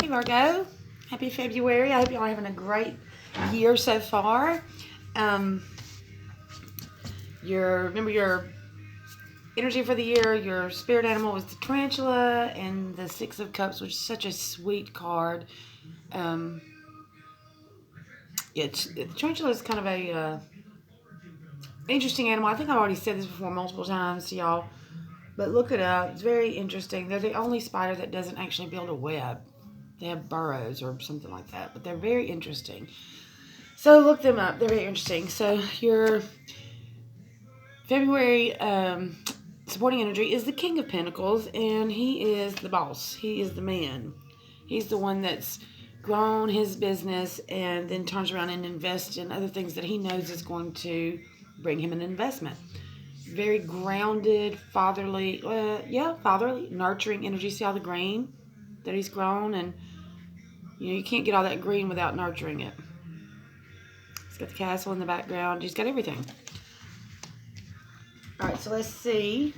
Virgo. Happy February. I hope y'all are having a great year so far. Remember your energy for the year, your spirit animal was the tarantula, and the Six of Cups, which is such a sweet card. The tarantula is kind of a interesting animal. I think I've already said this before multiple times to y'all, but look it up. It's very interesting. They're the only spider that doesn't actually build a web. They have burrows or something like that, but they're very interesting. So look them up. They're very interesting. So your February supporting energy is the King of Pentacles, and he is the boss. He is the man. He's the one that's grown his business and then turns around and invests in other things that he knows is going to bring him an investment. Very grounded, fatherly, nurturing energy. See all the green that he's grown, and you can't get all that green without nurturing it. He's got the castle in the background. He's got everything. All right, so let's see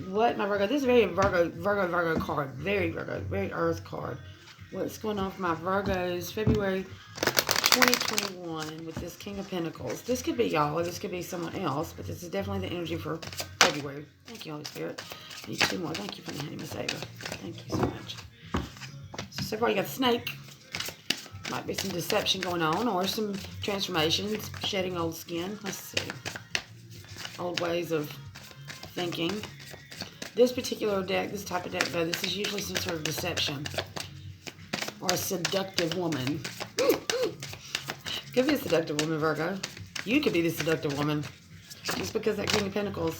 what my Virgo. This is very Virgo card. Very Virgo, very Earth card. What's going on for my Virgos February 2021 with this King of Pentacles? This could be y'all, or this could be someone else, but this is definitely the energy for February. Thank you, Holy Spirit. I need 2 more. Thank you for the honey, Miss Ava. Thank you so much. So far, you got the snake. Might be some deception going on, or some transformations, shedding old skin. Let's see. Old ways of thinking. This particular deck, this type of deck, though, this is usually some sort of deception. Or a seductive woman. Could be a seductive woman, Virgo. You could be the seductive woman. Just because that King of Pentacles.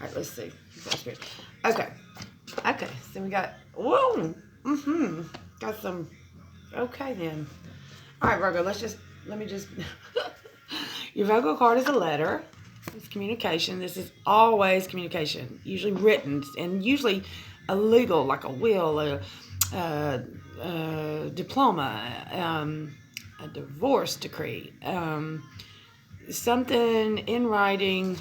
All right, let's see. Okay. Okay, so we got, whoa. Got some, okay then. All right, Virgo, let me just, your Virgo card is a letter. It's communication. This is always communication, usually written, and usually a legal, like a will, a diploma, a divorce decree, something in writing.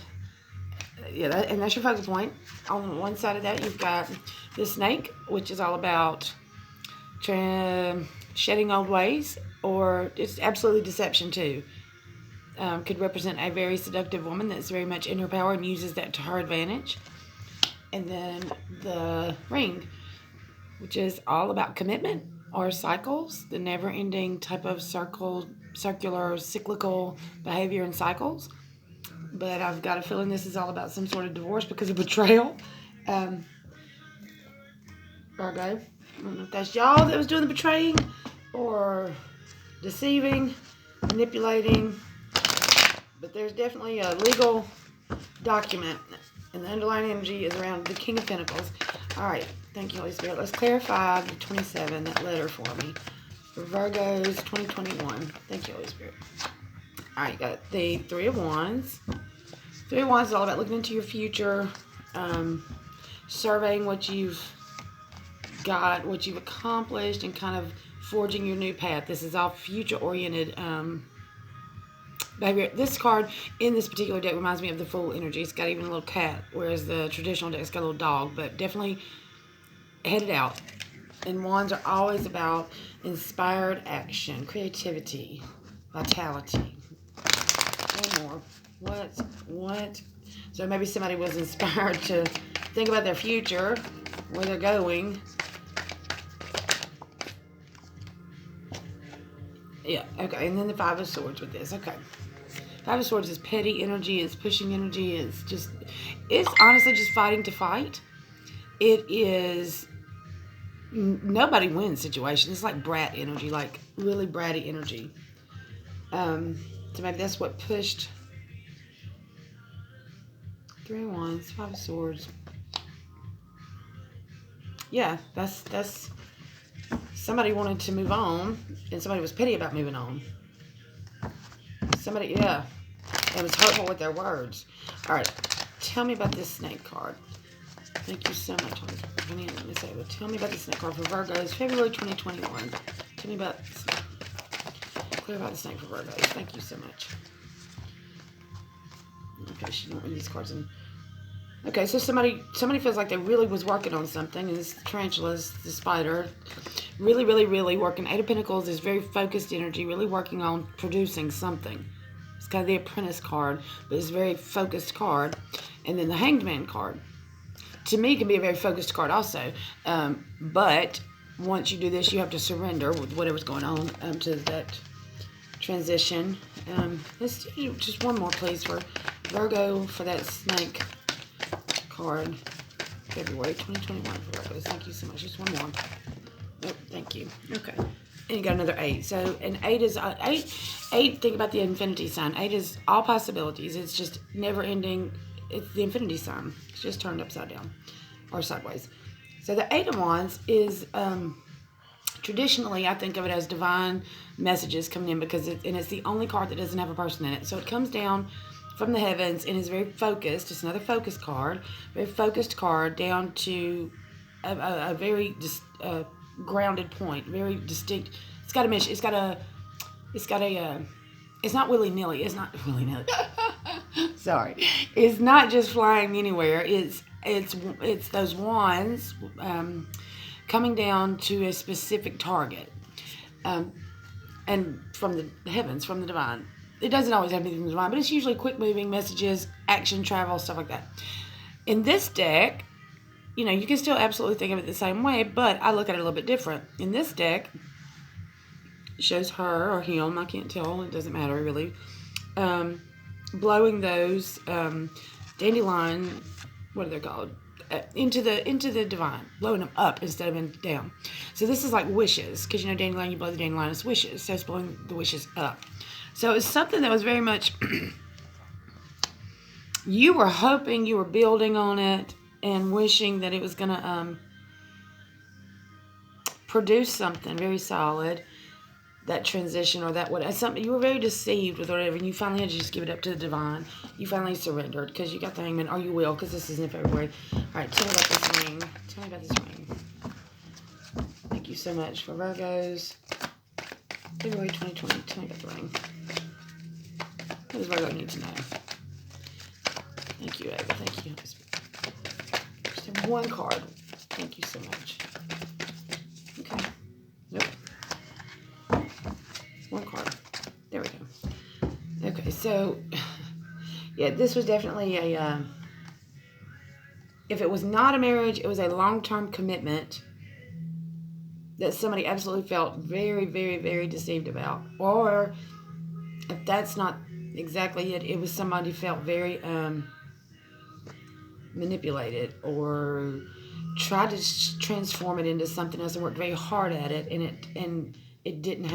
Yeah, and that's your focal point. On one side of that, you've got the snake, which is all about shedding old ways, or it's absolutely deception too. Could represent a very seductive woman that's very much in her power and uses that to her advantage. And then the ring, which is all about commitment or cycles, the never-ending type of circular, cyclical behavior and cycles. But I've got a feeling this is all about some sort of divorce because of betrayal. Virgo, I don't know if that's y'all that was doing the betraying or deceiving, manipulating. But there's definitely a legal document, and the underlying energy is around the King of Pentacles. All right, thank you, Holy Spirit. Let's clarify the 27, that letter for me. For Virgos 2021. Thank you, Holy Spirit. All right, got the 3 of Wands. 3 of Wands is all about looking into your future, surveying what you've got, what you've accomplished, and kind of forging your new path. This is all future-oriented behavior. This card in this particular deck reminds me of the Fool energy. It's got even a little cat, whereas the traditional deck's got a little dog, but definitely headed out. And Wands are always about inspired action, creativity, vitality. One more. What? So maybe somebody was inspired to think about their future, where they're going. Yeah, okay, and then the 5 of Swords with this. Okay. 5 of Swords is petty energy, it's pushing energy, it's honestly just fighting to fight. It is nobody wins situation. It's like brat energy, like really bratty energy. So maybe that's what pushed 3 of Wands, 5 of Swords. Yeah, that's somebody wanted to move on, and somebody was petty about moving on. Somebody, yeah, it was hurtful with their words. All right, tell me about this snake card. Thank you so much, honey. Let me say, tell me about the snake card for Virgos, February 2021. Tell me about, clear about the snake for Virgos. Thank you so much. Okay, she didn't read these cards in. Okay, so somebody feels like they really was working on something, and this tarantula, the spider, Really, really, really working. Eight of Pentacles is very focused energy, really working on producing something. It's kind of the Apprentice card, but it's a very focused card. And then the Hanged Man card, to me, can be a very focused card also. But once you do this, you have to surrender with whatever's going on to that transition. Let's do just one more, please, for Virgo, for that snake card. February 2021 for Virgo. Thank you so much. Just one more. Oh, thank you. Okay. And you got another 8. So, and 8 is, 8, think about the infinity sign. 8 is all possibilities. It's just never ending. It's the infinity sign. It's just turned upside down or sideways. So the 8 of Wands is, traditionally, I think of it as divine messages coming in, because it's the only card that doesn't have a person in it. So it comes down from the heavens and is very focused. It's another focus card, very focused card down to a very grounded point, very distinct. It's got a mission. It's not willy-nilly. It's not willy-nilly. Sorry. It's not just flying anywhere. It's those wands coming down to a specific target, and from the heavens, from the divine. It doesn't always have anything from the divine, but it's usually quick-moving messages, action, travel, stuff like that. In this deck, you know, you can still absolutely think of it the same way, but I look at it a little bit different. In this deck, it shows her or him, I can't tell, it doesn't matter really, blowing those dandelion, what are they called? Into the divine, blowing them up instead of down. So this is like wishes, because you know dandelion, you blow the dandelion as wishes, so it's blowing the wishes up. So it's something that was very much you were hoping, you were building on it and wishing that it was going to produce something very solid, that transition or that whatever. Something you were very deceived with, whatever, and you finally had to just give it up to the divine. You finally surrendered because you got the Hangman, or you will, because this is in February. All right, tell me about this ring. Tell me about this ring. Thank you so much for Virgos. February 2020. Tell me about the ring. What does Virgo need to know? Thank you, Ava. Thank you. Just have one card. Thank you so much. Okay. Nope. One card. There we go. Okay, so yeah, this was definitely a if it was not a marriage, it was a long-term commitment that somebody absolutely felt very, very, very deceived about. Or if that's not exactly it, it was somebody felt very manipulated or tried to transform it into something else and worked very hard at it, and it didn't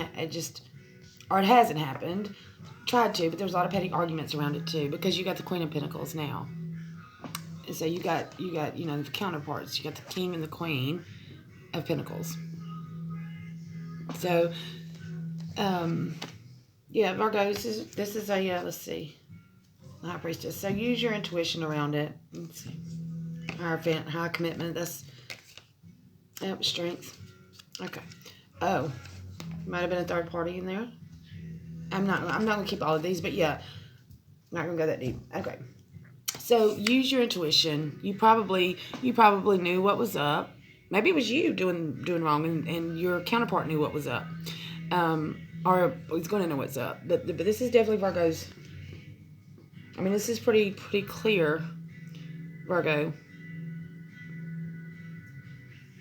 or it hasn't happened. Tried to, but there was a lot of petty arguments around it too, because you got the Queen of Pentacles now. And so you got you know, the counterparts. You got the King and the Queen of Pentacles. So yeah, Virgo, this is a let's see, the High Priestess. So use your intuition around it. Let's see. High commitment. That's strength. Okay. Oh, might have been a third party in there. I'm not gonna keep all of these, but yeah, not gonna go that deep. Okay. So use your intuition. You probably knew what was up. Maybe it was you doing wrong, and your counterpart knew what was up, or was going to know what's up. But this is definitely Virgo's. I mean, this is pretty clear, Virgo,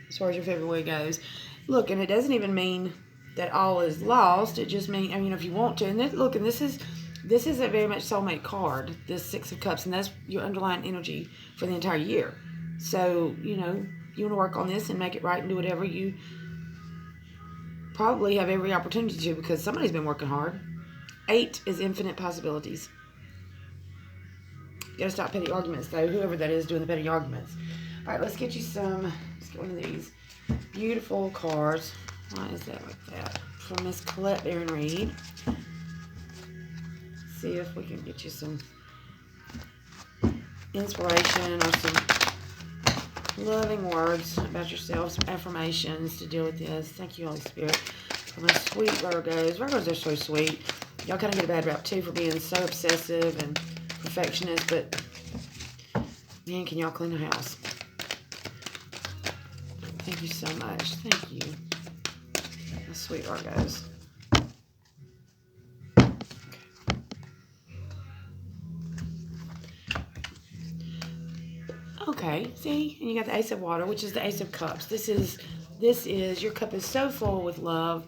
as far as your February goes. Look, and it doesn't even mean that all is lost. It just means, I mean, if you want to. And look, and this is a very much soulmate card, this Six of Cups, and that's your underlying energy for the entire year. So, you know, you want to work on this and make it right and do whatever, you probably have every opportunity to, because somebody's been working hard. 8 is infinite possibilities. You gotta stop petty arguments, though, whoever that is doing the petty arguments. All right, let's get one of these beautiful cards. Why is that like that? From Miss Colette Baron Reed. See if we can get you some inspiration or some loving words about yourself, some affirmations to deal with this. Thank you, Holy Spirit, for my sweet Virgos. Virgos are so sweet. Y'all kind of get a bad rap, too, for being so obsessive and perfectionist, but, man, can y'all clean the house. Thank you so much. Thank you. sweet Virgos. Okay, see, and you got the Ace of Water, which is the Ace of Cups. This is your cup is so full with love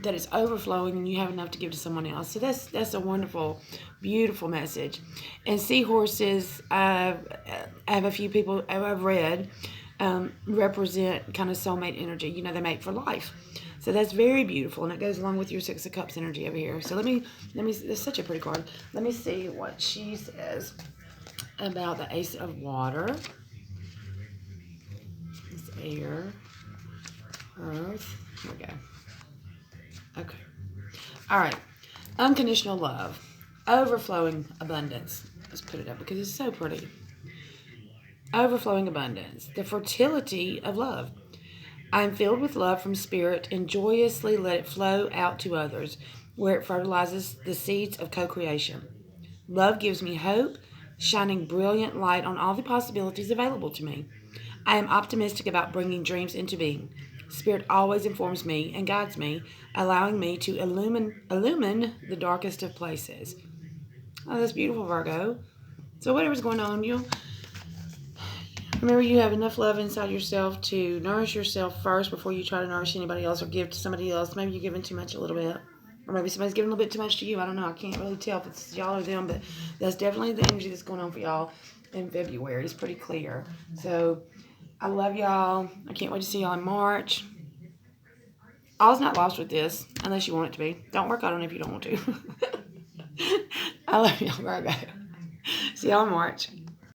that it's overflowing, and you have enough to give to someone else. So that's a wonderful, beautiful message. And seahorses, I have a few people I've read represent kind of soulmate energy. You know, they mate for life. So that's very beautiful, and it goes along with your Six of Cups energy over here. So let me. It's such a pretty card. Let me see what she says about the Ace of Water. It's air, earth. Here we go. Okay. All right. Unconditional love, overflowing abundance. Let's put it up because it's so pretty. Overflowing abundance, the fertility of love. I am filled with love from spirit and joyously let it flow out to others, where it fertilizes the seeds of co-creation. Love gives me hope, shining brilliant light on all the possibilities available to me. I am optimistic about bringing dreams into being. Spirit always informs me and guides me, allowing me to illumine the darkest of places. Oh, that's beautiful, Virgo. So whatever's going on, you remember you have enough love inside yourself to nourish yourself first before you try to nourish anybody else or give to somebody else. Maybe you're giving too much a little bit. Or maybe somebody's giving a little bit too much to you. I don't know. I can't really tell if it's y'all or them, but that's definitely the energy that's going on for y'all in February. It's pretty clear. So I love y'all. I can't wait to see y'all in March. All's not lost with this, unless you want it to be. Don't work on it if you don't want to. I love y'all, Virgo. See y'all in March.